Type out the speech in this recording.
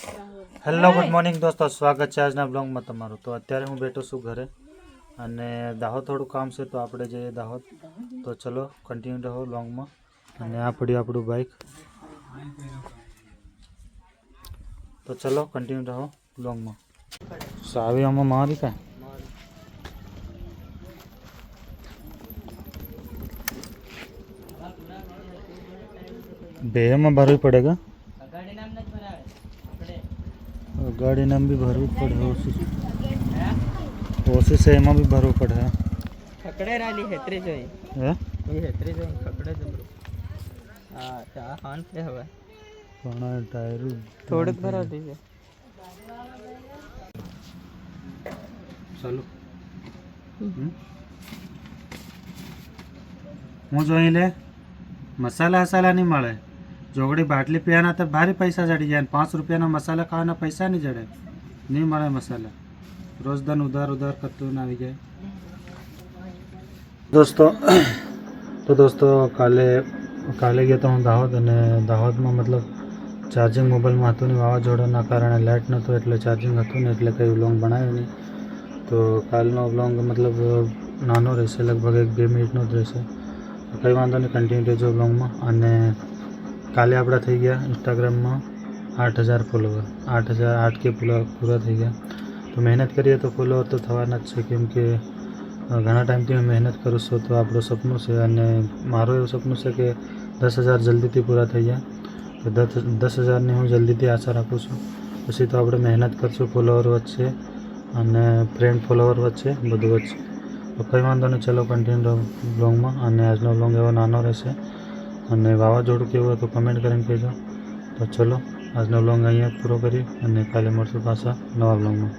Hello good morning દોસ્તો, સ્વાગત છે આજના બ્લોગમાં તમારું। તો અત્યારે હું બેઠો છું ઘરે અને દાહોદ થોડું કામ છે તો આપણે જઈએ દાહોદ। તો ચલો કન્ટિન્યુ રહો બ્લોગમાં। અને આ પડ્યું આપણું બાઇક, તો ચલો કન્ટિન્યુ રહો બ્લોગમાં। સાવી આમાં મારી કાંઈ બેમાં ભરવી પડેगा, गाड़ी नाम भी भरવું પડે, ઓછી છે એમાં બી ભરવું પડે। ખકડે રાલી હેત્રી જોઈ હે એ હેત્રી જોઈ ખકડે જબરું। હા ચા હાન છે હવે પણ ટાયર થોડુંક ભરાતી છે। ચાલો હું જોઈ લે, મસાલા હસાલા નહીં મળે। જોગડી બાટલી પીવાના તો ભારે પૈસા ચડી જાય, 5 રૂપિયાના મસાલા ખાવાના પૈસા નહીં જડે, નહીં મળે મસાલા। રોજ દન ઉધાર ઉધાર કરતું આવી જાય દોસ્તો। કાલે ગયો તો હું દાહોદ, અને દાહોદમાં મતલબ ચાર્જિંગ મોબાઈલમાં હતું નહીં, વાવાઝોડાના કારણે લાઇટ નહોતું એટલે ચાર્જિંગ હતું નહીં, એટલે કંઈ વ્લોગ બનાવ્યો નહીં। તો કાલનો વ્લોગ મતલબ નાનો રહેશે, લગભગ 1-2 મિનિટનો જ રહેશે। કંઈ વાંધો નહીં, કન્ટિન્યુ રહેજો વ્લોગમાં। અને કાલે આપણા થઈ ગયા ઇન્સ્ટાગ્રામમાં 8000 ફોલોવર, 8K પૂરા થઈ ગયા। તો મહેનત કરીએ તો ફોલોવર તો થવાના જ છે, કેમ કે ઘણા ટાઈમથી હું મહેનત કરું છું, તો આપણું સપનું છે અને મારું એવું સપનું છે કે 10,000 જલ્દીથી પૂરા થઈ જાય। તો 10,000ની હું જલ્દીથી આશા રાખું છું। પછી તો આપણે મહેનત કરશું, ફોલોવર વધશે અને ફ્રેન્ડ ફોલોવર વધશે, બધું વધશે। તો કંઈ વાંધો નહીં, ચલો કન્ટિન્યુ બ્લોગમાં। અને આજનો બ્લોગ એવો નાનો રહેશે, અને વાવાઝોડું કેવું હોય તો કમેન્ટ કરીને કહેજો। તો ચલો આજનો બ્લોગ અહીંયા પૂરો કરીએ અને કાલે મળશું પાછા નવા બ્લોગમાં।